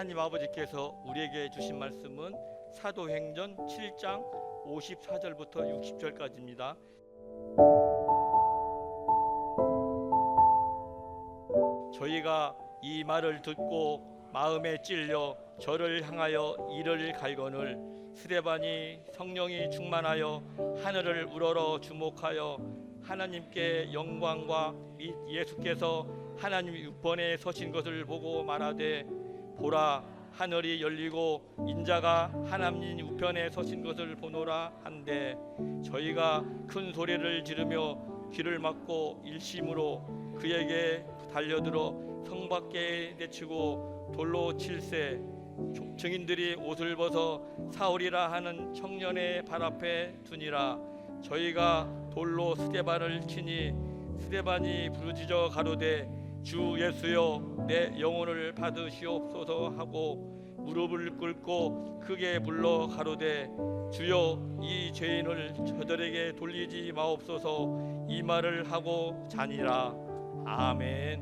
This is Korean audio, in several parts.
하나님 아버지께서 우리에게 주신 말씀은 사도행전 7장 54절부터 60절까지입니다. 저희가 이 말을 듣고 마음에 찔려 저를 향하여 이를 갈거늘 스데반이 성령이 충만하여 하늘을 우러러 주목하여 하나님께 영광과 및 예수께서 하나님 육번에 서신 것을 보고 말하되 보라 하늘이 열리고 인자가 하나님 우편에 서신 것을 보노라 한데 저희가 큰 소리를 지르며 귀를 막고 일심으로 그에게 달려들어 성 밖에 내치고 돌로 칠세 증인들이 옷을 벗어 사울이라 하는 청년의 발 앞에 두니라. 저희가 돌로 스데반을 치니 스데반이 부르짖어 가로되 주 예수여 내 영혼을 받으시옵소서 하고 무릎을 꿇고 크게 불러 가로되 주여 이 죄인을 저들에게 돌리지 마옵소서 이 말을 하고 자니라. 아멘.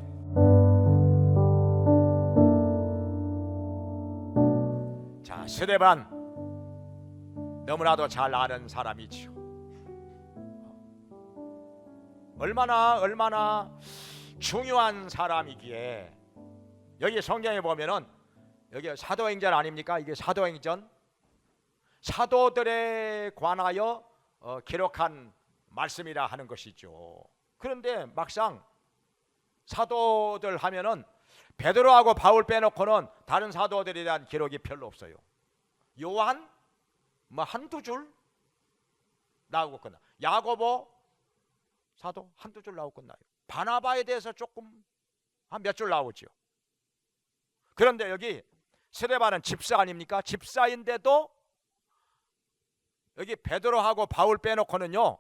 자, 스데반 너무나도 잘 아는 사람이지요. 얼마나 중요한 사람이기에 여기 성경에 보면은 여기 사도행전 아닙니까? 이게 사도행전 사도들에 관하여 기록한 말씀이라 하는 것이죠. 그런데 막상 사도들 하면은 베드로하고 바울 빼놓고는 다른 사도들에 대한 기록이 별로 없어요. 요한 뭐 한두 줄 나오고 끝나. 야고보 사도 한두 줄 나오고 끝나요. 바나바에 대해서 조금 한 몇 줄 나오죠. 그런데 여기 스데반은 집사 아닙니까? 집사인데도 여기 베드로하고 바울 빼놓고는요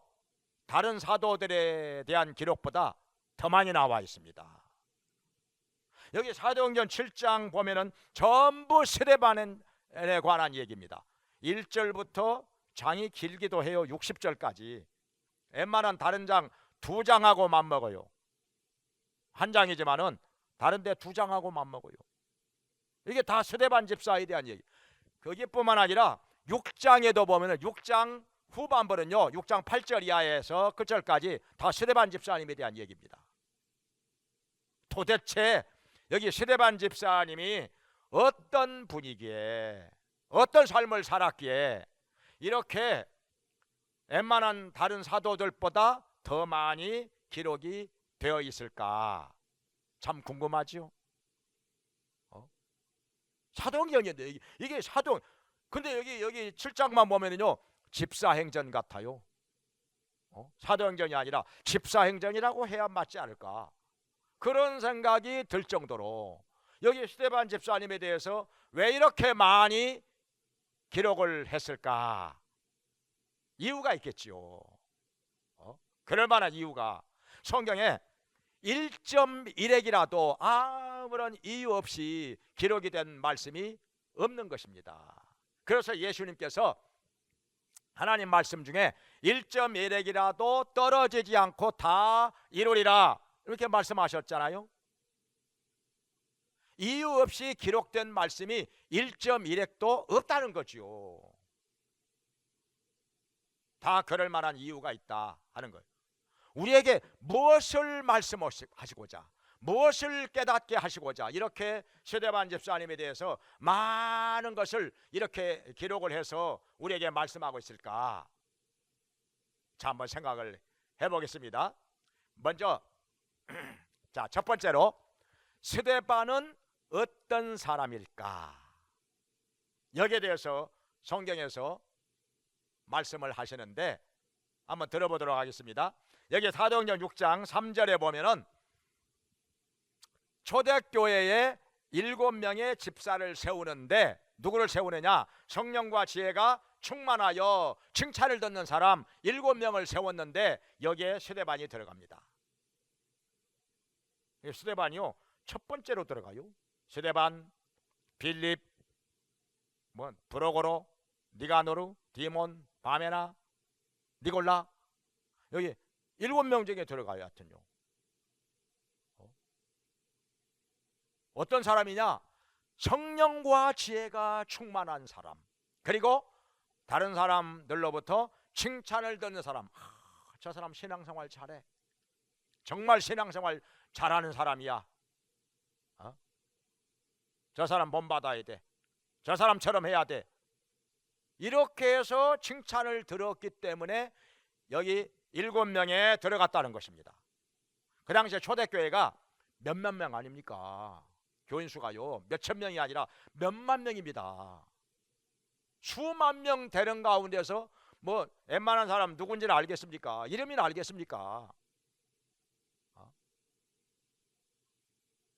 다른 사도들에 대한 기록보다 더 많이 나와 있습니다. 여기 사도행전 7장 보면은 전부 스데반에 관한 얘기입니다. 1절부터 장이 길기도 해요. 60절까지. 웬만한 다른 장 2장하고 맞먹어요. 한 장이지만은 다른데 2장하고 맞먹어요. 이게 다 스데반 집사에 대한 얘기. 거기뿐만 아니라 6장에도 보면은 6장 후반부는요 6장 8절 이하에서 끝절까지 다 스데반 집사님에 대한 얘기입니다. 도대체 여기 스데반 집사님이 어떤 분이기에 어떤 삶을 살았기에 이렇게 웬만한 다른 사도들보다 더 많이 기록이 되어 있을까 참 궁금하죠. 사도행전인데 이게 사도 근데 여기 7장만 보면은요 집사행전 같아요. 사도행전이 아니라 집사행전이라고 해야 맞지 않을까 그런 생각이 들 정도로 여기 스데반 집사님에 대해서 왜 이렇게 많이 기록을 했을까? 이유가 있겠지요. 그럴 만한 이유가 성경에 1.1핵이라도 아무런 이유 없이 기록이 된 말씀이 없는 것입니다. 그래서 예수님께서 하나님 말씀 중에 1.1핵이라도 떨어지지 않고 다 이루리라 이렇게 말씀하셨잖아요. 이유 없이 기록된 말씀이 1.1핵도 없다는 거지요. 다 그럴 만한 이유가 있다 하는 거예요. 우리에게 무엇을 말씀하시고자 무엇을 깨닫게 하시고자 이렇게 스데반 집사님에 대해서 많은 것을 이렇게 기록을 해서 우리에게 말씀하고 있을까? 자, 한번 생각을 해보겠습니다. 먼저 자, 첫 번째로 스데반은 어떤 사람일까? 여기에 대해서 성경에서 말씀을 하시는데 한번 들어보도록 하겠습니다. 여기 사도행전 6장 3절에 보면은 초대교회에 7명의 집사를 세우는데 누구를 세우느냐? 성령과 지혜가 충만하여 칭찬을 듣는 사람 7명을 세웠는데 여기에 스데반이 들어갑니다. 스데반이요 첫 번째로 들어가요. 스데반, 빌립, 브로고로, 니가노르, 디몬, 바메나, 니골라 여기 7명 중에 들어가요. 하여튼요. 어떤 사람이냐? 성령과 지혜가 충만한 사람, 그리고 다른 사람들로부터 칭찬을 듣는 사람. 저 사람 신앙생활 잘해, 정말 신앙생활 잘하는 사람이야, 저 사람 본받아야 돼, 저 사람처럼 해야 돼, 이렇게 해서 칭찬을 들었기 때문에 여기 7명에 들어갔다는 것입니다. 그 당시에 초대교회가 몇만 명 아닙니까? 교인 수가요 몇천 명이 아니라 몇만 명입니다. 수만 명 되는 가운데서 뭐 웬만한 사람 누군지는 알겠습니까? 이름이나 알겠습니까?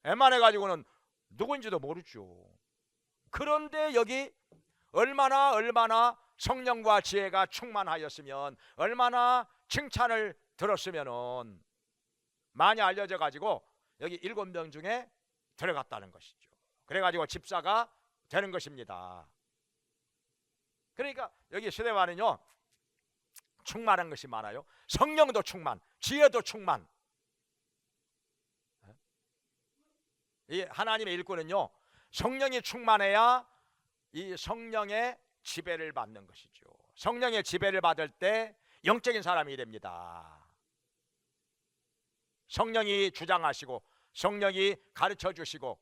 웬만해가지고는 누군지도 모르죠. 그런데 여기 얼마나 성령과 지혜가 충만하였으면, 얼마나 칭찬을 들었으면은 많이 알려져 가지고 여기 7명 중에 들어갔다는 것이죠. 그래가지고 집사가 되는 것입니다. 그러니까 여기 스데반은요 충만한 것이 많아요. 성령도 충만, 지혜도 충만. 이 하나님의 일꾼은요 성령이 충만해야 이 성령의 지배를 받는 것이죠. 성령의 지배를 받을 때 영적인 사람이 됩니다. 성령이 주장하시고 성령이 가르쳐 주시고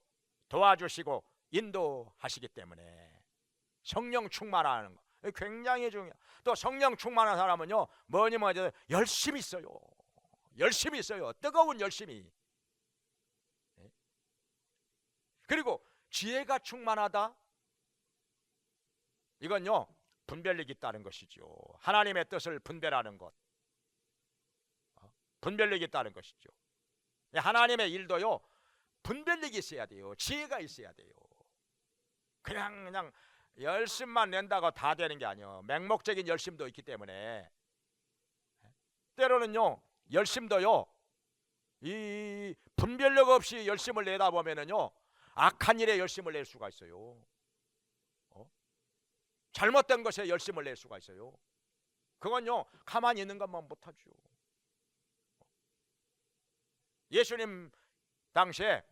도와주시고 인도하시기 때문에 성령 충만하는 거 굉장히 중요해요. 또 성령 충만한 사람은요 뭐니 열심히 있어요. 열심히 있어요. 뜨거운 열심히. 그리고 지혜가 충만하다, 이건요 분별력이 있다는 것이죠. 하나님의 뜻을 분별하는 것, 분별력이 있다는 것이죠. 하나님의 일도요 분별력이 있어야 돼요. 지혜가 있어야 돼요. 그냥 열심만 낸다고 다 되는 게 아니에요. 맹목적인 열심도 있기 때문에 때로는요 열심도요 이 분별력 없이 열심을 내다 보면은요 악한 일에 열심을 낼 수가 있어요. 잘못된 것에 열심을 낼 수가 있어요. 그건요 가만히 있는 것만 못하죠. 예수님 당시에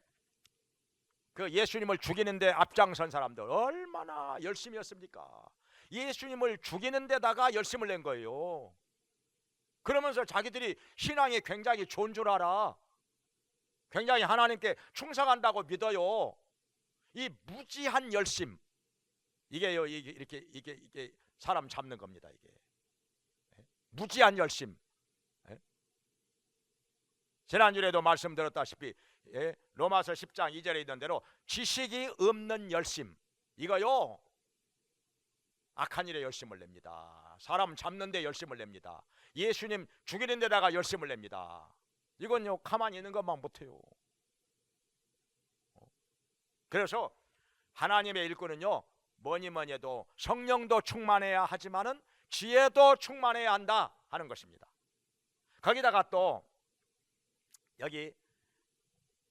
그 예수님을 죽이는데 앞장선 사람들 얼마나 열심히 했습니까? 예수님을 죽이는 데다가 열심을 낸 거예요. 그러면서 자기들이 신앙이 굉장히 좋은 줄 알아. 굉장히 하나님께 충성한다고 믿어요. 이 무지한 열심, 이게요 이게 사람 잡는 겁니다. 이게 무지한 열심. 지난주에도 말씀드렸다시피 로마서 10장 2절에 있는 대로 지식이 없는 열심, 이거요 악한 일에 열심을 냅니다. 사람 잡는 데 열심을 냅니다. 예수님 죽이는 데다가 열심을 냅니다. 이건요 가만히 있는 것만 못해요. 그래서 하나님의 일꾼은요 뭐니 해도 성령도 충만해야 하지만은 지혜도 충만해야 한다 하는 것입니다. 거기다가 또 여기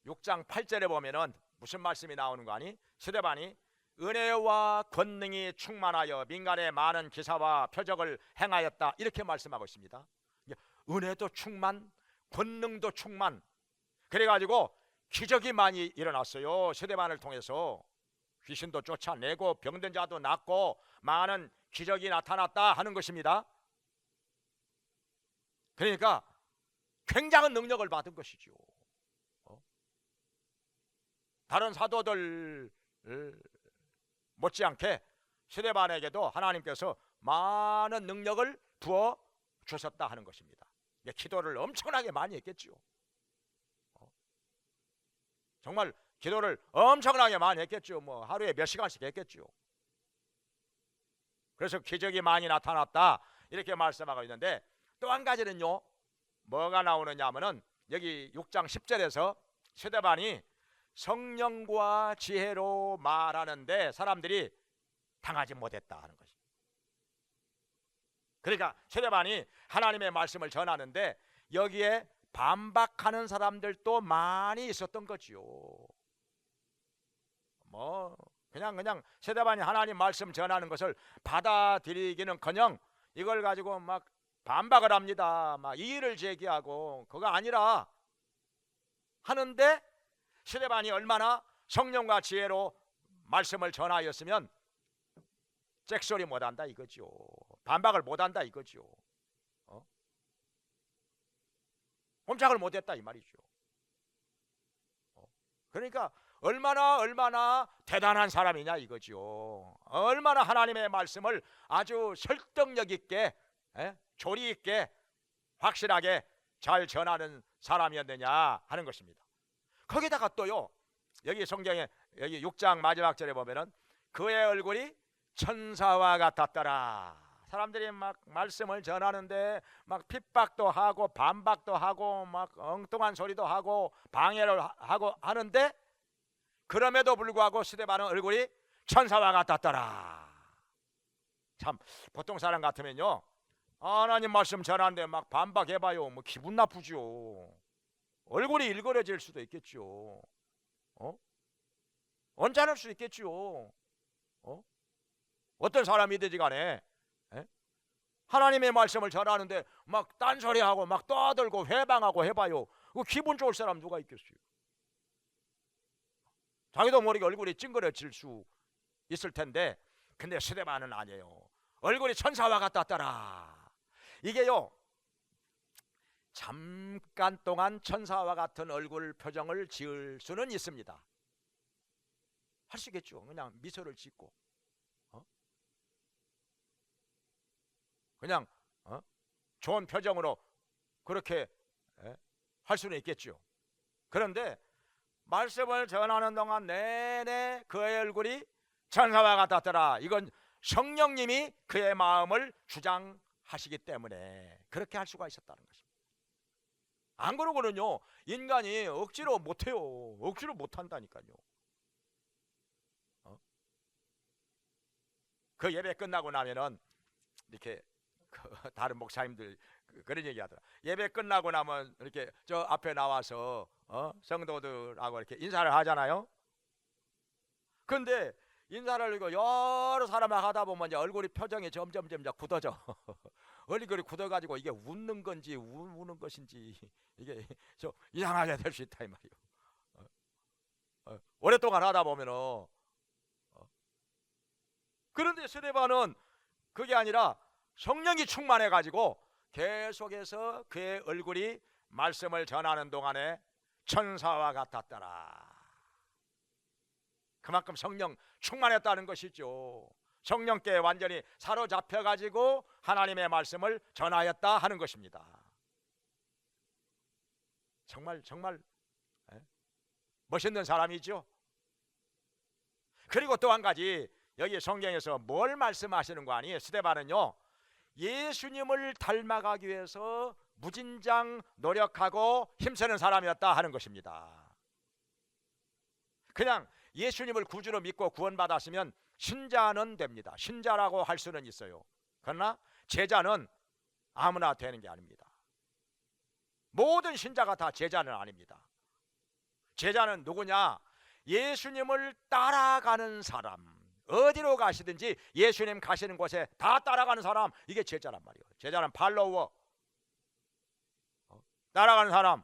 6장 8절에 보면은 무슨 말씀이 나오는 거 아니? 스데반이 은혜와 권능이 충만하여 민간에 많은 기사와 표적을 행하였다, 이렇게 말씀하고 있습니다. 은혜도 충만, 권능도 충만, 그래가지고 기적이 많이 일어났어요. 스데반을 통해서 귀신도 쫓아내고 병든 자도 낫고 많은 기적이 나타났다 하는 것입니다. 그러니까 굉장한 능력을 받은 것이죠. 다른 사도들 못지않게 스데반에게도 하나님께서 많은 능력을 부어 주셨다 하는 것입니다. 기도를 엄청나게 많이 했겠죠. 정말 기도를 엄청나게 많이 했겠죠. 뭐 하루에 몇 시간씩 했겠죠. 그래서 기적이 많이 나타났다 이렇게 말씀하고 있는데, 또 한 가지는요 뭐가 나오느냐 하면은 여기 6장 10절에서 스데반이 성령과 지혜로 말하는데 사람들이 당하지 못했다 하는 것이. 그러니까 스데반이 하나님의 말씀을 전하는데 여기에 반박하는 사람들도 많이 있었던 거지요. 뭐 그냥 스데반이 하나님 말씀 전하는 것을 받아들이기는커녕 이걸 가지고 막 반박을 합니다. 막 이의를 제기하고 그거 아니라 하는데 스데반이 얼마나 성령과 지혜로 말씀을 전하였으면 잭소리 못한다 이거죠. 반박을 못한다 이거죠. 꼼짝을 못했다 이 말이죠. 그러니까 얼마나 대단한 사람이냐 이거죠. 얼마나 하나님의 말씀을 아주 설득력 있게, 조리 있게, 확실하게 잘 전하는 사람이었느냐 하는 것입니다. 거기다가 또요, 여기 성경에 여기 6장 마지막 절에 보면은 그의 얼굴이 천사와 같았더라. 사람들이 막 말씀을 전하는데 막 핍박도 하고 반박도 하고 막 엉뚱한 소리도 하고 방해를 하고 하는데, 그럼에도 불구하고 스데반은 얼굴이 천사와 같았더라. 참 보통 사람 같으면요, 하나님 말씀 전하는데 막 반박해봐요, 뭐 기분 나쁘죠. 얼굴이 일그러질 수도 있겠죠. 언짢을 수 있겠죠. 어떤 사람이든지 간에 하나님의 말씀을 전하는데 막 딴소리하고 막 떠들고 회방하고 해봐요. 기분 좋을 사람 누가 있겠어요? 자기도 모르게 얼굴이 찡그러질 수 있을 텐데, 근데 스데반은 아니에요. 얼굴이 천사와 같았더라. 이게요, 잠깐 동안 천사와 같은 얼굴 표정을 지을 수는 있습니다. 할 수 있겠죠. 그냥 미소를 짓고 그냥 좋은 표정으로 그렇게 할 수는 있겠죠. 그런데 말씀을 전하는 동안 내내 그의 얼굴이 천사와 같았더라. 이건 성령님이 그의 마음을 주장하시기 때문에 그렇게 할 수가 있었다는 것입니다. 안 그러고는요, 인간이 억지로 못해요. 억지로 못한다니까요. 그 예배 끝나고 나면은 이렇게 다른 목사님들 그런 얘기하더라. 예배 끝나고 나면 이렇게 저 앞에 나와서 성도들하고 이렇게 인사를 하잖아요. 근데 인사를 이거 여러 사람하고 하다 보면 이제 얼굴이 표정이 점점 굳어져. 얼굴이 굳어가지고 이게 웃는 건지 우는 것인지 이게 좀 이상하게 될 수 있다 이 말이에요. 오랫동안 하다 보면은. 그런데 스데반은 그게 아니라 성령이 충만해 가지고 계속해서 그의 얼굴이 말씀을 전하는 동안에 천사와 같았더라. 그만큼 성령 충만했다는 것이죠. 성령께 완전히 사로잡혀 가지고 하나님의 말씀을 전하였다 하는 것입니다. 정말 멋있는 사람이죠. 그리고 또 한 가지, 여기 성경에서 뭘 말씀하시는 거 아니에요? 스데반은요, 예수님을 닮아가기 위해서 무진장 노력하고 힘쓰는 사람이었다 하는 것입니다. 그냥 예수님을 구주로 믿고 구원받았으면 신자는 됩니다. 신자라고 할 수는 있어요. 그러나 제자는 아무나 되는 게 아닙니다. 모든 신자가 다 제자는 아닙니다. 제자는 누구냐? 예수님을 따라가는 사람. 어디로 가시든지 예수님 가시는 곳에 다 따라가는 사람, 이게 제자란 말이에요. 제자는 팔로워, 따라가는 사람.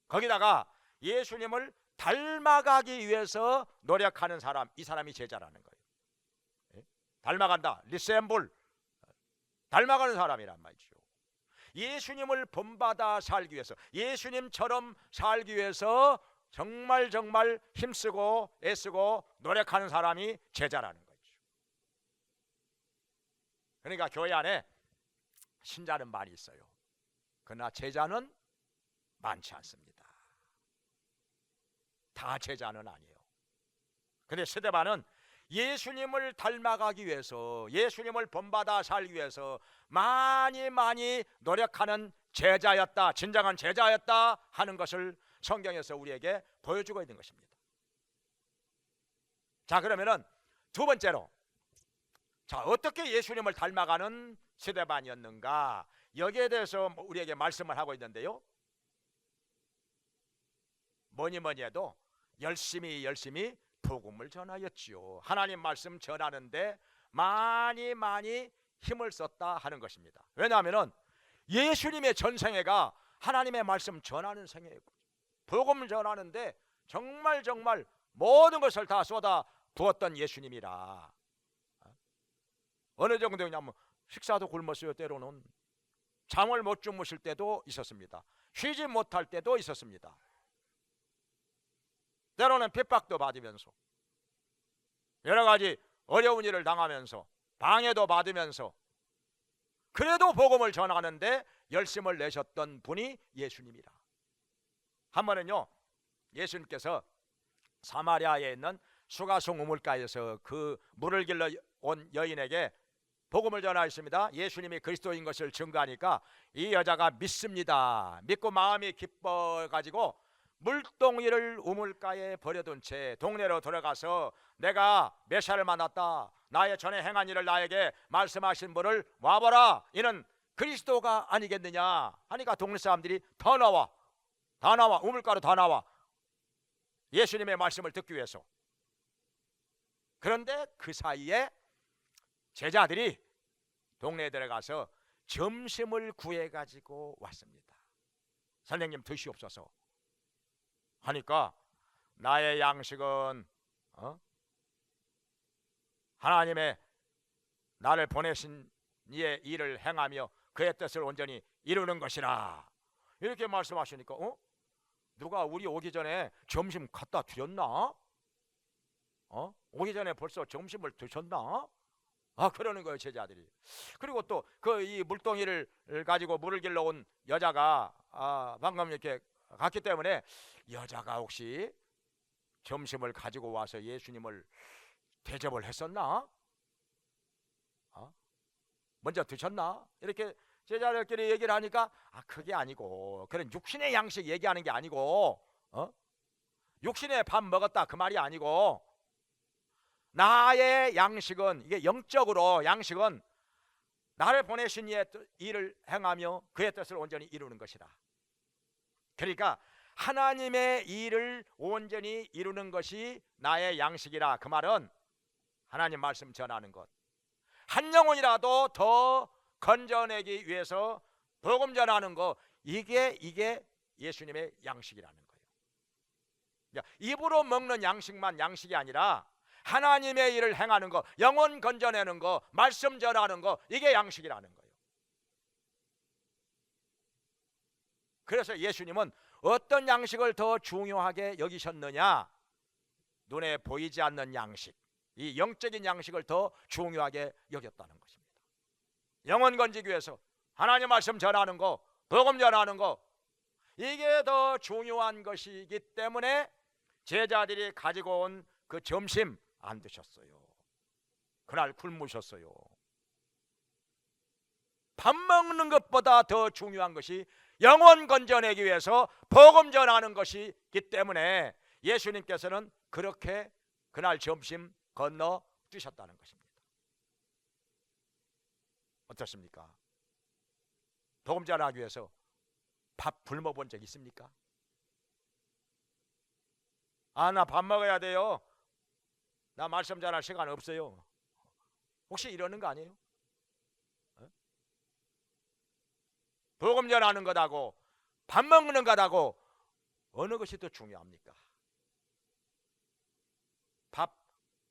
거기다가 예수님을 닮아가기 위해서 노력하는 사람, 이 사람이 제자라는 거예요. 닮아간다, 리셈블, 닮아가는 사람이란 말이죠. 예수님을 본받아 살기 위해서, 예수님처럼 살기 위해서 정말 힘쓰고 애쓰고 노력하는 사람이 제자라는 거죠. 그러니까 교회 안에 신자는 많이 있어요. 그러나 제자는 많지 않습니다. 다 제자는 아니에요. 그런데 스데반은 예수님을 닮아가기 위해서, 예수님을 본받아 살기 위해서 많이 노력하는 제자였다, 진정한 제자였다 하는 것을 성경에서 우리에게 보여주고 있는 것입니다. 자, 그러면은 두 번째로, 자, 어떻게 예수님을 닮아가는 스데반이었는가, 여기에 대해서 우리에게 말씀을 하고 있는데요, 뭐니 해도 열심히 복음을 전하였지요. 하나님 말씀 전하는데 많이 힘을 썼다 하는 것입니다. 왜냐하면 예수님의 전생애가 하나님의 말씀 전하는 생애였고, 복음 전하는데 정말 모든 것을 다 쏟아 두었던 예수님이라. 어느 정도냐면 식사도 굶었어요. 때로는 잠을 못 주무실 때도 있었습니다. 쉬지 못할 때도 있었습니다. 때로는 핍박도 받으면서 여러 가지 어려운 일을 당하면서 방해도 받으면서 그래도 복음을 전하는데 열심을 내셨던 분이 예수님이라. 한 번은요, 예수님께서 사마리아에 있는 수가성 우물가에서 그 물을 길러 온 여인에게 복음을 전하였습니다. 예수님이 그리스도인 것을 증거하니까 이 여자가 믿습니다. 믿고 마음이 기뻐가지고 물동이를 우물가에 버려둔 채 동네로 들어가서 내가 메시아를 만났다, 나의 전에 행한 일을 나에게 말씀하신 분을 와보라, 이는 그리스도가 아니겠느냐 하니까 동네 사람들이 다 나와 우물가로 다 나와 예수님의 말씀을 듣기 위해서. 그런데 그 사이에 제자들이 동네에 들어가서 점심을 구해가지고 왔습니다. 선생님 드시옵소서 하니까 나의 양식은 하나님의 나를 보내신 이의 일을 행하며 그의 뜻을 온전히 이루는 것이라, 이렇게 말씀하시니까 누가 우리 오기 전에 점심 갖다 드렸나? 오기 전에 벌써 점심을 드셨나? 그러는 거예요, 제자들이. 그리고 또 그 이 물동이를 가지고 물을 길러 온 여자가 방금 이렇게 갔기 때문에 여자가 혹시 점심을 가지고 와서 예수님을 대접을 했었나? 먼저 드셨나? 이렇게 제자들끼리 얘기를 하니까 그게 아니고, 그런 육신의 양식 얘기하는 게 아니고, 육신의 밥 먹었다 그 말이 아니고, 나의 양식은, 이게 영적으로 양식은 나를 보내신 이의 일을 행하며 그의 뜻을 온전히 이루는 것이다. 그러니까 하나님의 일을 온전히 이루는 것이 나의 양식이라. 그 말은 하나님 말씀 전하는 것, 한 영혼이라도 더 건져내기 위해서 복음 전하는 거, 이게 예수님의 양식이라는 거예요. 입으로 먹는 양식만 양식이 아니라 하나님의 일을 행하는 거, 영혼 건져내는 거, 말씀 전하는 거, 이게 양식이라는 거예요. 그래서 예수님은 어떤 양식을 더 중요하게 여기셨느냐? 눈에 보이지 않는 양식, 이 영적인 양식을 더 중요하게 여겼다는 것입니다. 영혼 건지기 위해서 하나님 말씀 전하는 거, 복음 전하는 거, 이게 더 중요한 것이기 때문에 제자들이 가지고 온 그 점심 안 드셨어요. 그날 굶으셨어요. 밥 먹는 것보다 더 중요한 것이 영혼 건져내기 위해서 복음 전하는 것이기 때문에 예수님께서는 그렇게 그날 점심 건너 뛰셨다는 것입니다. 어떻습니까? 복음 전하기 위해서 밥 굶어 본 적 있습니까? 나 밥 먹어야 돼요, 나 말씀 전할 시간 없어요, 혹시 이러는 거 아니에요? 복음 전하는 것하고 밥 먹는 것하고 어느 것이 더 중요합니까? 밥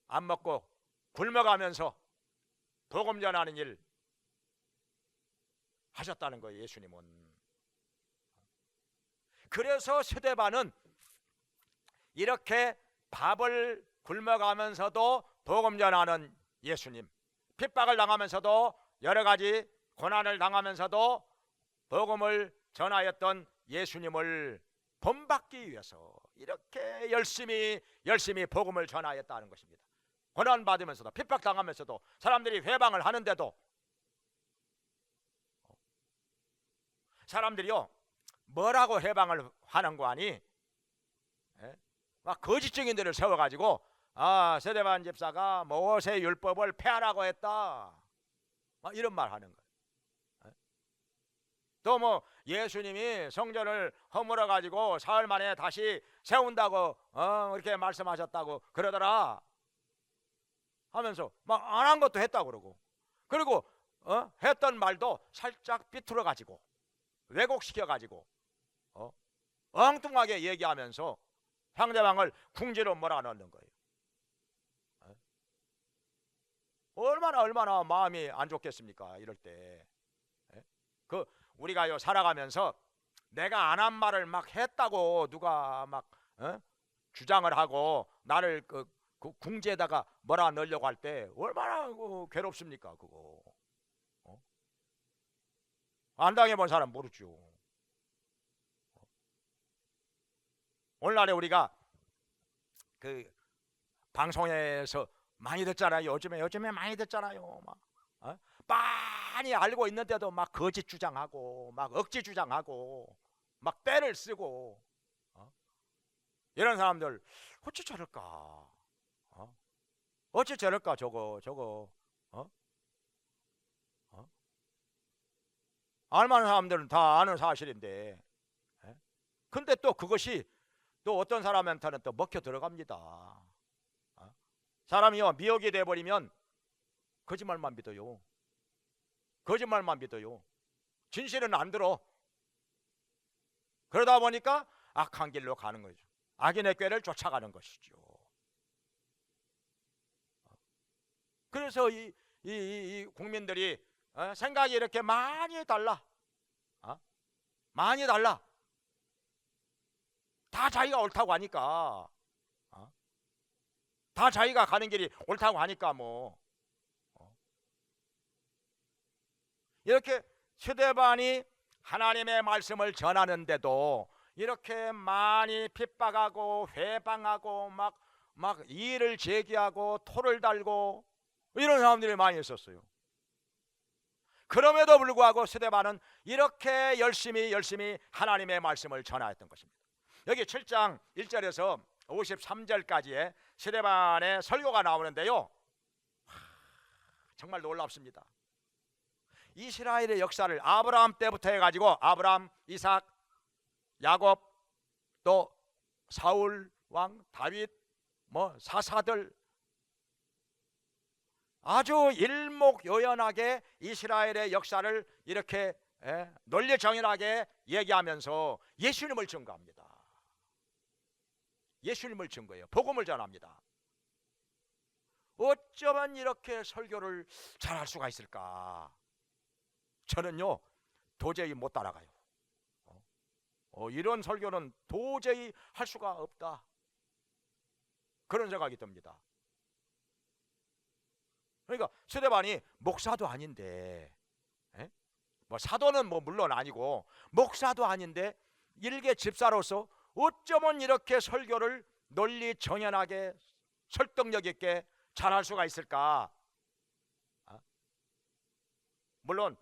안 먹고 굶어가면서 복음 전하는 일 하셨다는 거예요, 예수님은. 그래서 스데반은 이렇게 밥을 굶어가면서도 복음 전하는 예수님, 핍박을 당하면서도 여러 가지 고난을 당하면서도 복음을 전하였던 예수님을 본받기 위해서 이렇게 열심히 복음을 전하였다는 것입니다. 고난 받으면서도, 핍박 당하면서도, 사람들이 회방을 하는데도, 사람들이요 뭐라고 회방을 하는 거 아니? 막 거짓 증인들을 세워가지고 스데반 집사가 모세 율법을 폐하라고 했다, 막 이런 말 하는 거예요. 또 뭐 예수님이 성전을 허물어 가지고 사흘 만에 다시 세운다고 이렇게 말씀하셨다고 그러더라 하면서 막 안 한 것도 했다고 그러고, 그리고 했던 말도 살짝 비틀어 가지고 왜곡시켜 가지고 엉뚱하게 얘기하면서 상대방을 궁지로 몰아넣는 거예요. 얼마나 마음이 안 좋겠습니까? 이럴 때. 예? 그 우리가요 살아가면서 내가 안 한 말을 막 했다고 누가 막 주장을 하고 나를 그 궁지에다가 뭐라 넣으려고 할 때 얼마나 괴롭습니까? 그거 안 당해본 사람 모르죠. 오늘날에 우리가 그 방송에서 많이 듣잖아요. 요즘에 많이 듣잖아요. 막 많이 알고 있는데도 막 거짓 주장하고 막 억지 주장하고 막 때를 쓰고 이런 사람들 어찌 저럴까? 어찌 저럴까? 저거 알만한 사람들은 다 아는 사실인데, 근데 또 그것이 또 어떤 사람한테는 또 먹혀 들어갑니다. 사람이요 미혹이 돼버리면 거짓말만 믿어요. 거짓말만 믿어요. 진실은 안 들어. 그러다 보니까 악한 길로 가는 거죠. 악인의 꾀를 쫓아가는 것이죠. 그래서 이 국민들이 생각이 이렇게 많이 달라. 많이 달라. 다 자기가 옳다고 하니까, 다 자기가 가는 길이 옳다고 하니까 뭐 이렇게 스데반이 하나님의 말씀을 전하는데도 이렇게 많이 핍박하고 회방하고 막 이의를 제기하고 토를 달고 이런 사람들이 많이 있었어요. 그럼에도 불구하고 스데반은 이렇게 열심히 하나님의 말씀을 전하였던 것입니다. 여기 7장 1절에서 53절까지의 스데반의 설교가 나오는데요, 정말 놀랍습니다. 이스라엘의 역사를 아브라함 때부터 해가지고 아브라함, 이삭, 야곱, 또 사울 왕, 다윗, 뭐 사사들 아주 일목요연하게 이스라엘의 역사를 이렇게 논리정연하게 얘기하면서 예수님을 증거합니다. 예수님을 증거해요. 복음을 전합니다. 어쩌면 이렇게 설교를 잘할 수가 있을까? 저는요 도저히 못 따라가요. 이런 설교는 도저히 할 수가 없다, 그런 생각이 듭니다. 그러니까 스데반이 목사도 아닌데, 뭐 사도는 뭐 물론 아니고 목사도 아닌데 일개 집사로서 어쩌면 이렇게 설교를 논리 정연하게 설득력 있게 잘할 수가 있을까? 물론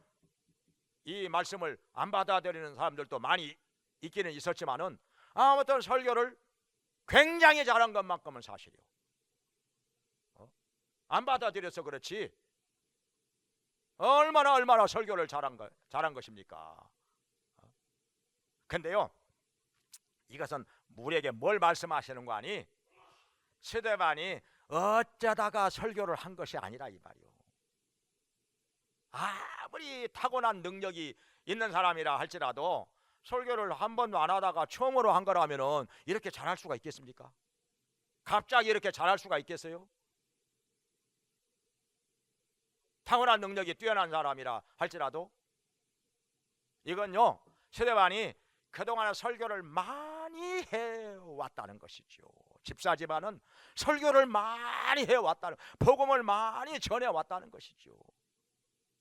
이 말씀을 안 받아들이는 사람들도 많이 있기는 있었지만은 아무튼 설교를 굉장히 잘한 것만큼은 사실이요. 안 받아들여서 그렇지 얼마나 설교를 잘한 것입니까? 근데요 이것은 우리에게 뭘 말씀하시는 거 아니? 스데반이 어쩌다가 설교를 한 것이 아니라 이 말이요. 아무리 타고난 능력이 있는 사람이라 할지라도 설교를 한 번도 안 하다가 처음으로 한 거라면은 이렇게 잘할 수가 있겠습니까? 갑자기 이렇게 잘할 수가 있겠어요? 타고난 능력이 뛰어난 사람이라 할지라도 이건요 스데반이 그동안 설교를 많이 해왔다는 것이죠. 집사 집안은 설교를 많이 해왔다는, 복음을 많이 전해왔다는 것이죠.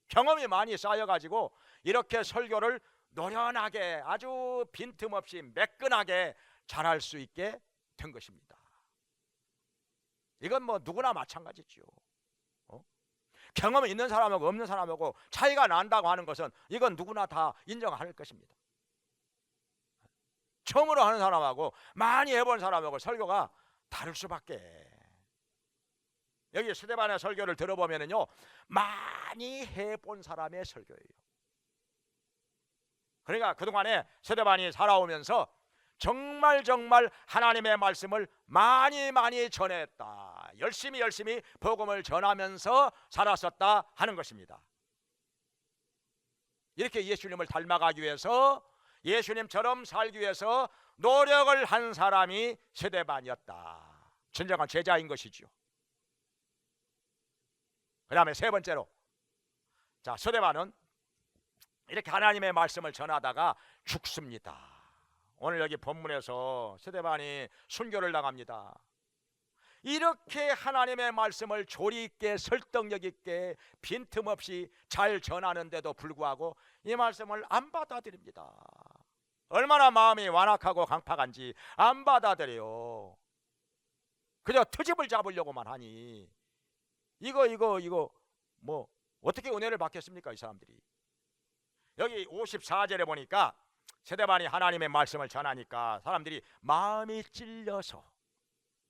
경험이 많이 쌓여가지고 이렇게 설교를 노련하게 아주 빈틈없이 매끈하게 잘할 수 있게 된 것입니다. 이건 뭐 누구나 마찬가지죠. 경험이 있는 사람하고 없는 사람하고 차이가 난다고 하는 것은 이건 누구나 다 인정할 것입니다. 처음으로 하는 사람하고 많이 해본 사람하고 설교가 다를 수밖에. 여기 스데반의 설교를 들어보면요 많이 해본 사람의 설교예요. 그러니까 그동안에 스데반이 살아오면서 정말 하나님의 말씀을 많이 전했다. 열심히 복음을 전하면서 살았었다 하는 것입니다. 이렇게 예수님을 닮아가기 위해서, 예수님처럼 살기 위해서 노력을 한 사람이 스데반이었다. 진정한 제자인 것이죠. 그 다음에 세 번째로, 자, 스데반은 이렇게 하나님의 말씀을 전하다가 죽습니다. 오늘 여기 본문에서 스데반이 순교를 당합니다. 이렇게 하나님의 말씀을 조리 있게 설득력 있게 빈틈없이 잘 전하는데도 불구하고 이 말씀을 안 받아들입니다. 얼마나 마음이 완악하고 강팍한지 안 받아들여요. 그저 트집을 잡으려고만 하니 이거 뭐 어떻게 은혜를 받겠습니까? 이 사람들이. 여기 54절에 보니까 스데반이 하나님의 말씀을 전하니까 사람들이 마음이 찔려서,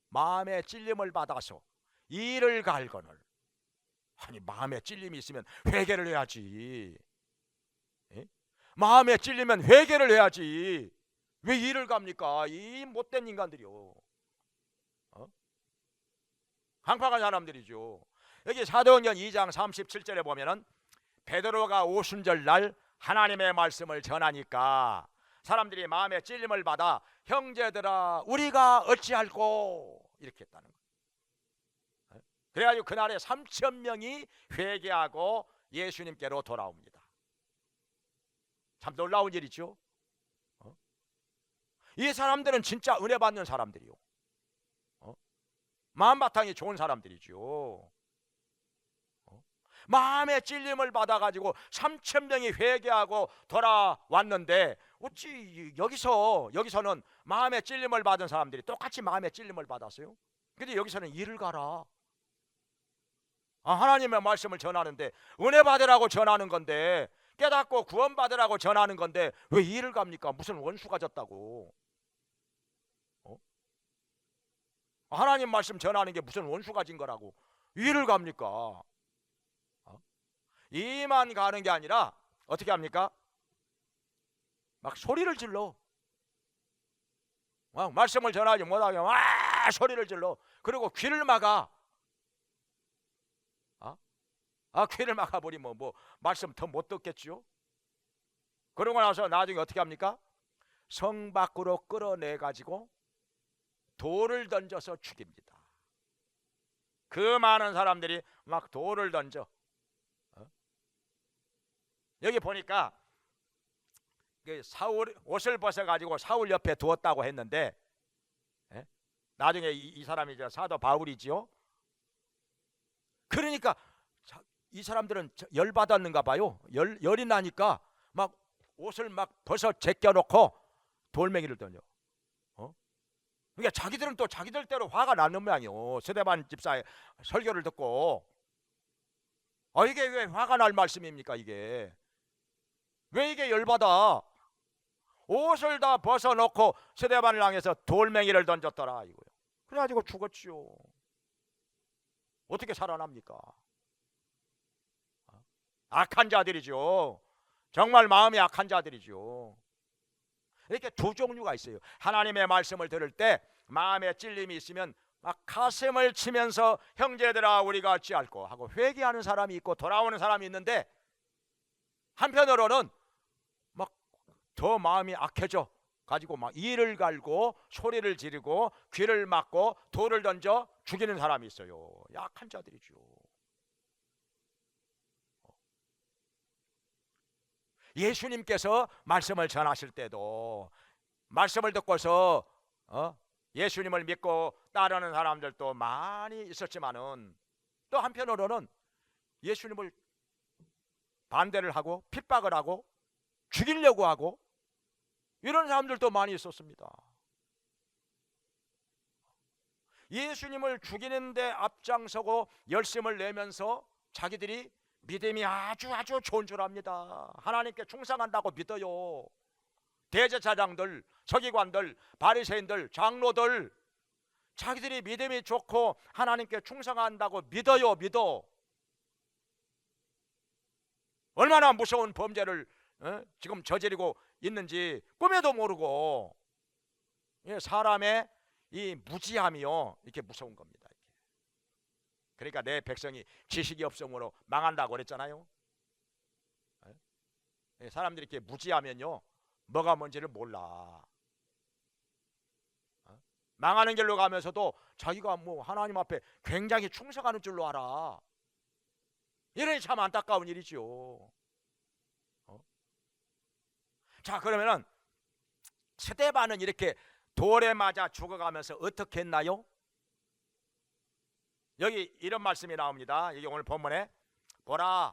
마음의 찔림을 받아서 이를 갈거늘. 아니, 마음에 찔림이 있으면 회개를 해야지. 에? 마음에 찔리면 회개를 해야지. 왜 이를 갑니까? 이 못된 인간들이요. 강팍한 사람들이죠. 여기 사도행전 2장 37절에 보면은 베드로가 오순절 날 하나님의 말씀을 전하니까 사람들이 마음에 찔림을 받아 형제들아 우리가 어찌할꼬 이렇게 했다는 거예요. 그래가지고 그날에 3천 명이 회개하고 예수님께로 돌아옵니다. 참 놀라운 일이죠. 이 사람들은 진짜 은혜 받는 사람들이요. 마음바탕이 좋은 사람들이죠. 마음의 찔림을 받아가지고 3천 명이 회개하고 돌아왔는데 어찌 여기서는 마음의 찔림을 받은 사람들이 똑같이 마음의 찔림을 받았어요? 근데 여기서는 이를 가라. 하나님의 말씀을 전하는데, 은혜 받으라고 전하는 건데, 깨닫고 구원 받으라고 전하는 건데 왜 이를 갑니까? 무슨 원수가 졌다고? 하나님 말씀 전하는 게 무슨 원수가 진 거라고 이를 갑니까? 이만 가는 게 아니라 어떻게 합니까? 막 소리를 질러. 말씀을 전하지 못하게 와 소리를 질러. 그리고 귀를 막아. 귀를 막아버리면 뭐 말씀 더 못 듣겠죠. 그러고 나서 나중에 어떻게 합니까? 성 밖으로 끌어내 가지고 돌을 던져서 죽입니다. 그 많은 사람들이 막 돌을 던져. 여기 보니까 사울 옷을 벗어가지고 사울 옆에 두었다고 했는데, 나중에 이 사람이 사도 바울이지요. 그러니까 이 사람들은 열받았는가 봐요. 열이 나니까 막 옷을 막 벗어 제껴놓고 돌멩이를 던져. 그러니까 자기들은 또 자기들대로 화가 나는 모양이요. 스데반 집사의 설교를 듣고 이게 왜 화가 날 말씀입니까? 이게 왜 이게 열받아? 옷을 다 벗어놓고 스데반을 향해서 돌멩이를 던졌더라 이거요. 그래가지고 죽었지요. 어떻게 살아납니까? 악한 자들이죠. 정말 마음이 악한 자들이죠. 이렇게 두 종류가 있어요. 하나님의 말씀을 들을 때 마음에 찔림이 있으면 막 가슴을 치면서 형제들아 우리가 어찌할꼬 하고 회개하는 사람이 있고 돌아오는 사람이 있는데, 한편으로는 막 더 마음이 악해져 가지고 막 이를 갈고 소리를 지르고 귀를 막고 돌을 던져 죽이는 사람이 있어요. 약한 자들이죠. 예수님께서 말씀을 전하실 때도 말씀을 듣고서 예수님을 믿고 따르는 사람들도 많이 있었지만은, 또 한편으로는 예수님을 반대를 하고 핍박을 하고 죽이려고 하고 이런 사람들도 많이 있었습니다. 예수님을 죽이는데 앞장서고 열심을 내면서 자기들이 믿음이 아주 좋은 줄 압니다. 하나님께 충성한다고 믿어요. 대제사장들, 서기관들, 바리새인들, 장로들, 자기들이 믿음이 좋고 하나님께 충성한다고 믿어. 얼마나 무서운 범죄를 지금 저지르고 있는지 꿈에도 모르고, 사람의 이 무지함이요 이렇게 무서운 겁니다. 그러니까 내 백성이 지식이 없음으로 망한다고 그랬잖아요. 사람들이 이렇게 무지하면요 뭐가 뭔지를 몰라. 망하는 길로 가면서도 자기가 뭐 하나님 앞에 굉장히 충성하는 줄로 알아. 이러니 참 안타까운 일이죠. 자, 그러면은 스데반은 이렇게 돌에 맞아 죽어가면서 어떻게 했나요? 여기 이런 말씀이 나옵니다. 여기 오늘 본문에 보라,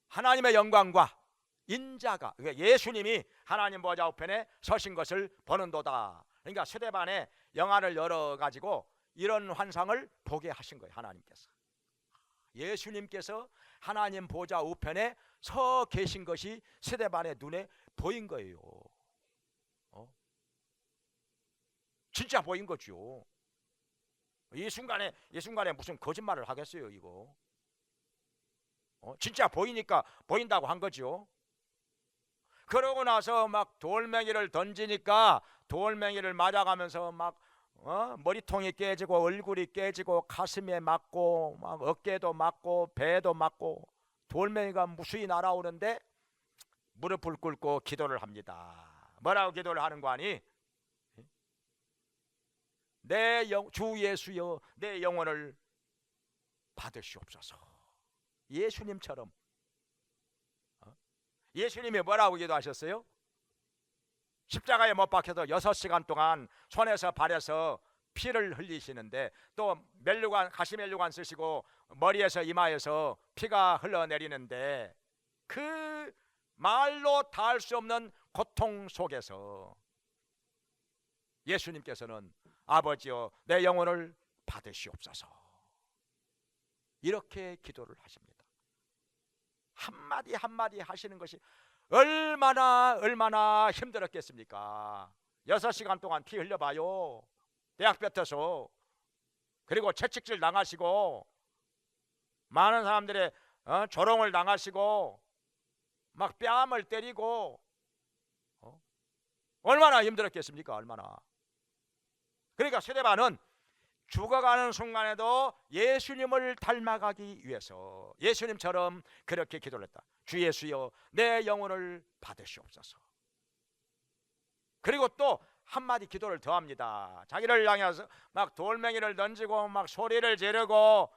하나님의 영광과 인자가, 그러니까 예수님이 하나님 보좌 우편에 서신 것을 보는도다. 그러니까 스데반의 영안을 열어 가지고 이런 환상을 보게 하신 거예요. 하나님께서, 예수님께서 하나님 보좌 우편에 서 계신 것이 스데반의 눈에 보인 거예요. 진짜 보인 거죠. 이 순간에 무슨 거짓말을 하겠어요, 이거. 진짜 보이니까 보인다고 한 거죠. 그러고 나서 막 돌멩이를 던지니까 돌멩이를 맞아가면서 막 머리통이 깨지고 얼굴이 깨지고 가슴에 맞고 막 어깨도 맞고 배도 맞고 돌멩이가 무수히 날아오는데 무릎을 꿇고 기도를 합니다. 뭐라고 기도를 하는 거 아니? 주 예수여, 내 영혼을 받으시옵소서. 예수님처럼. 예수님이 뭐라고 기도하셨어요? 십자가에 못 박혀서 6시간 동안 손에서 발에서 피를 흘리시는데, 또 멜류관, 가시 멜류관 쓰시고 머리에서 이마에서 피가 흘러내리는데, 그 말로 닿을 수 없는 고통 속에서 예수님께서는 아버지여, 내 영혼을 받으시옵소서, 이렇게 기도를 하십니다. 한마디 한마디 하시는 것이 얼마나 힘들었겠습니까? 6시간 동안 피 흘려봐요. 대학 뱉어서. 그리고 채찍질 당하시고 많은 사람들의 조롱을 당하시고 막 뺨을 때리고 얼마나 힘들었겠습니까? 얼마나. 그러니까 스데반은 죽어가는 순간에도 예수님을 닮아가기 위해서 예수님처럼 그렇게 기도를 했다. 주 예수여, 내 영혼을 받으시옵소서. 그리고 또 한마디 기도를 더 합니다. 자기를 향해서 막 돌멩이를 던지고 막 소리를 지르고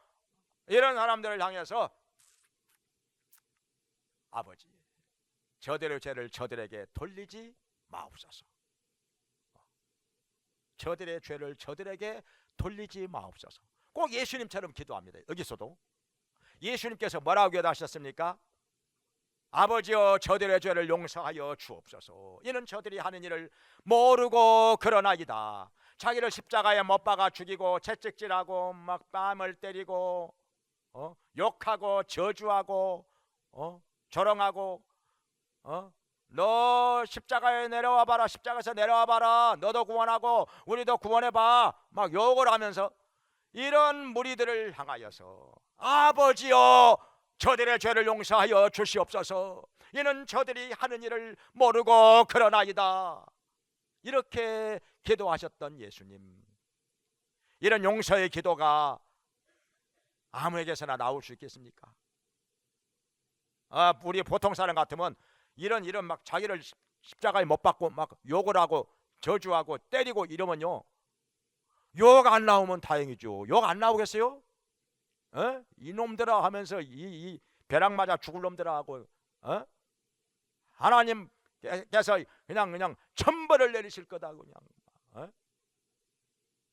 이런 사람들을 향해서 아버지, 저들의 죄를 저들에게 돌리지 마옵소서. 저들의 죄를 저들에게 돌리지 마옵소서. 꼭 예수님처럼 기도합니다. 여기서도 예수님께서 뭐라고 기도하셨습니까? 아버지여, 저들의 죄를 용서하여 주옵소서. 이는 저들이 하는 일을 모르고 그러나이다. 자기를 십자가에 못 박아 죽이고 채찍질하고 막 뺨을 때리고 욕하고 저주하고 조롱하고 너 십자가에 내려와 봐라, 십자가에서 내려와 봐라, 너도 구원하고 우리도 구원해 봐, 막 욕을 하면서 이런 무리들을 향하여서 아버지여, 저들의 죄를 용서하여 주시옵소서. 이는 저들이 하는 일을 모르고 그러나이다. 이렇게 기도하셨던 예수님, 이런 용서의 기도가 아무에게서나 나올 수 있겠습니까? 우리 보통 사람 같으면 이런 막 자기를 십자가에 못 박고 막 욕을 하고 저주하고 때리고 이러면요, 욕 안 나오면 다행이죠. 욕 안 나오겠어요? 이놈들아 하면서 이 벼락 맞아 죽을 놈들아 하고 하나님께서 그냥 천벌을 내리실 거다. 그냥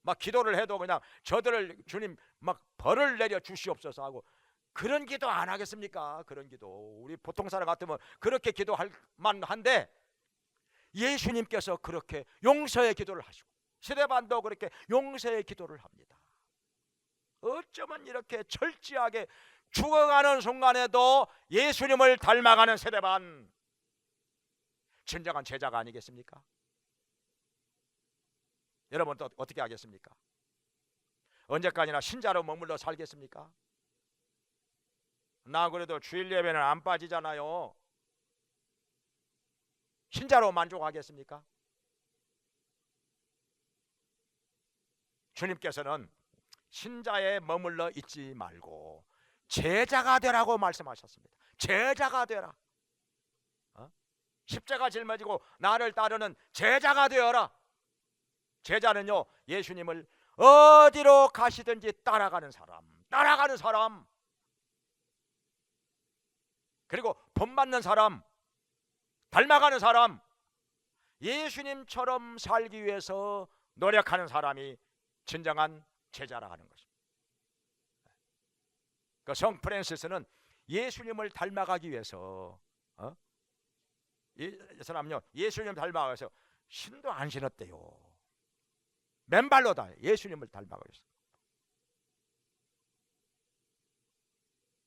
막 기도를 해도 그냥 저들을 주님 막 벌을 내려 주시옵소서 하고, 그런 기도 안 하겠습니까? 그런 기도 우리 보통 사람 같으면 그렇게 기도할 만한데 예수님께서 그렇게 용서의 기도를 하시고 스데반도 그렇게 용서의 기도를 합니다. 어쩌면 이렇게 철저하게 죽어가는 순간에도 예수님을 닮아가는 스데반, 진정한 제자가 아니겠습니까? 여러분 또 어떻게 하겠습니까? 언제까지나 신자로 머물러 살겠습니까? 나 그래도 주일 예배는 안 빠지잖아요. 신자로 만족하겠습니까? 주님께서는 신자에 머물러 있지 말고 제자가 되라고 말씀하셨습니다. 제자가 되라. 십자가 짊어지고 나를 따르는 제자가 되어라. 제자는요, 예수님을 어디로 가시든지 따라가는 사람. 그리고 본받는 사람, 닮아가는 사람, 예수님처럼 살기 위해서 노력하는 사람이 진정한 제자라 하는 것입니다. 그 성 프란시스는 예수님을 닮아가기 위해서 이 사람요 예수님 닮아가서 신도 안 신었대요. 맨발로 다 예수님을 닮아가고 있어요.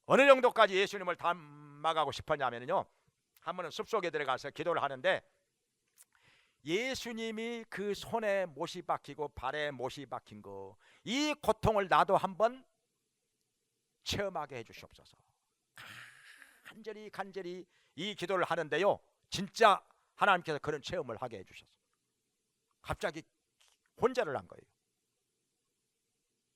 어느 정도까지 예수님을 닮아가고 싶었냐면요, 한 번은 숲속에 들어가서 기도를 하는데 예수님이 그 손에 못이 박히고 발에 못이 박힌 거, 이 고통을 나도 한번 체험하게 해주시옵소서. 간절히 이 기도를 하는데요, 진짜 하나님께서 그런 체험을 하게 해주셨어요. 갑자기 혼자를 한 거예요.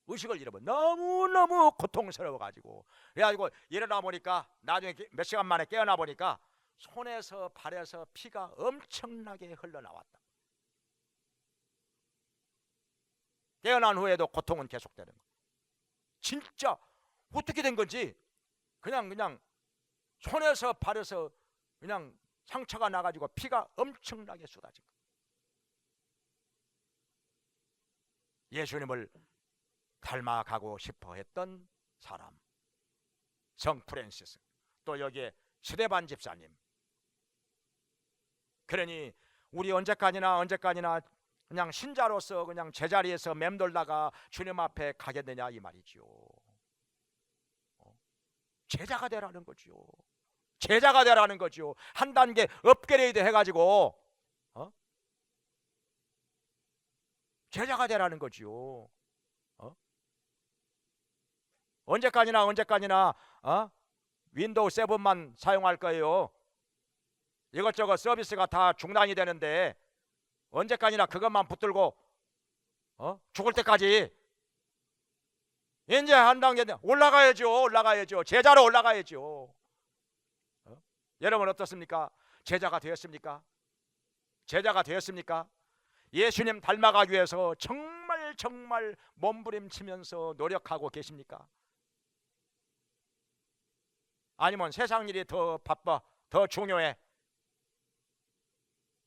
의식을 잃어버려. 너무너무 고통스러워가지고, 그래가지고 일어나 보니까 나중에 몇 시간 만에 깨어나 보니까 손에서 발에서 피가 엄청나게 흘러나왔다. 깨어난 후에도 고통은 계속되는 거예요. 진짜 어떻게 된 건지 그냥 손에서 발에서 그냥 상처가 나가지고 피가 엄청나게 쏟아진 거예요. 예수님을 닮아가고 싶어 했던 사람, 성 프란시스, 또 여기에 스데반 집사님. 그러니 우리 언제까지나 그냥 신자로서 그냥 제자리에서 맴돌다가 주님 앞에 가게 되냐 이 말이지요. 제자가 되라는 거지요. 제자가 되라는 거지요. 한 단계 업그레이드 해가지고 제자가 되라는 거지요. 언제까지나 윈도우 7만 사용할 거예요. 이것저것 서비스가 다 중단이 되는데 언제까지나 그것만 붙들고 죽을 때까지 이제 한 단계 올라가야죠. 제자로 올라가야죠. 여러분 어떻습니까? 제자가 되었습니까? 예수님 닮아가기 위해서 정말 몸부림치면서 노력하고 계십니까? 아니면 세상 일이 더 바빠, 더 중요해?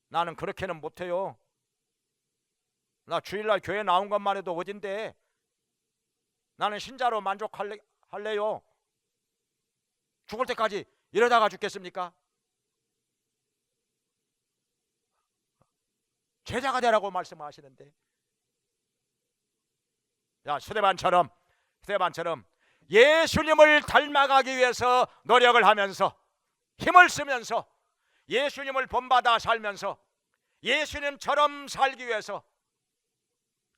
나는 그렇게는 못해요. 나 주일날 교회 나온 것만 해도 어딘데 나는 신자로 만족할래요. 죽을 때까지 이러다가 죽겠습니까? 제자가 되라고 말씀하시는데, 야 스데반처럼 예수님을 닮아가기 위해서 노력을 하면서 힘을 쓰면서 예수님을 본받아 살면서 예수님처럼 살기 위해서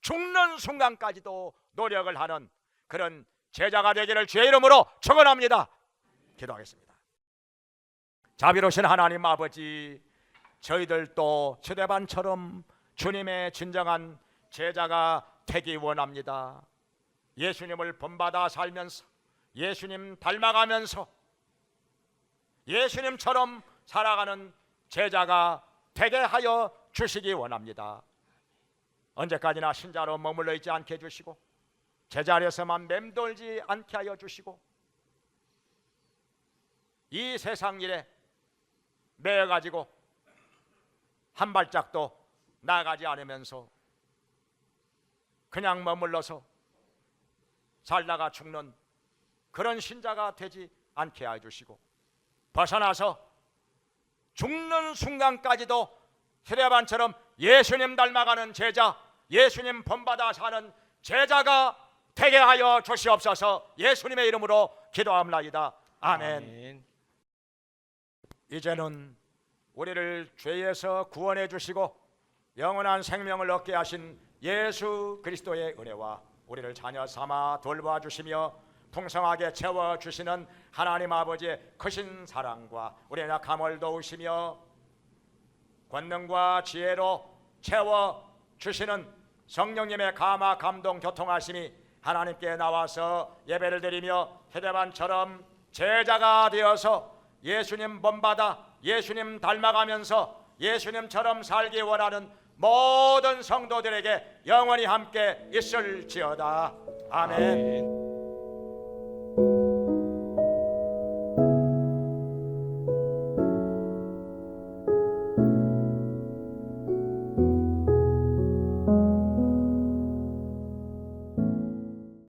죽는 순간까지도 노력을 하는 그런 제자가 되기를 주의 이름으로 축원합니다. 기도하겠습니다. 자비로우신 하나님 아버지, 저희들도 스데반처럼 주님의 진정한 제자가 되기 원합니다. 예수님을 본받아 살면서 예수님 닮아가면서 예수님처럼 살아가는 제자가 되게 하여 주시기 원합니다. 언제까지나 신자로 머물러 있지 않게 해주시고 제자리에서만 맴돌지 않게 하여 주시고 이 세상 일에 매여가지고 한 발짝도 나가지 않으면서 그냥 머물러서 살다가 죽는 그런 신자가 되지 않게 해주시고 벗어나서 죽는 순간까지도 스데반처럼 예수님 닮아가는 제자, 예수님 본받아 사는 제자가 되게 하여 주시옵소서. 예수님의 이름으로 기도합니다. 아멘. 이제는 우리를 죄에서 구원해 주시고 영원한 생명을 얻게 하신 예수 그리스도의 은혜와 우리를 자녀 삼아 돌봐주시며 풍성하게 채워주시는 하나님 아버지의 크신 사랑과 우리의 약함을 도우시며 권능과 지혜로 채워주시는 성령님의 감화 감동 교통하심이 하나님께 나와서 예배를 드리며 스데반처럼 제자가 되어서 예수님 본받아 예수님 닮아가면서 예수님처럼 살기 원하는 모든 성도들에게 영원히 함께 있을지어다. 아멘.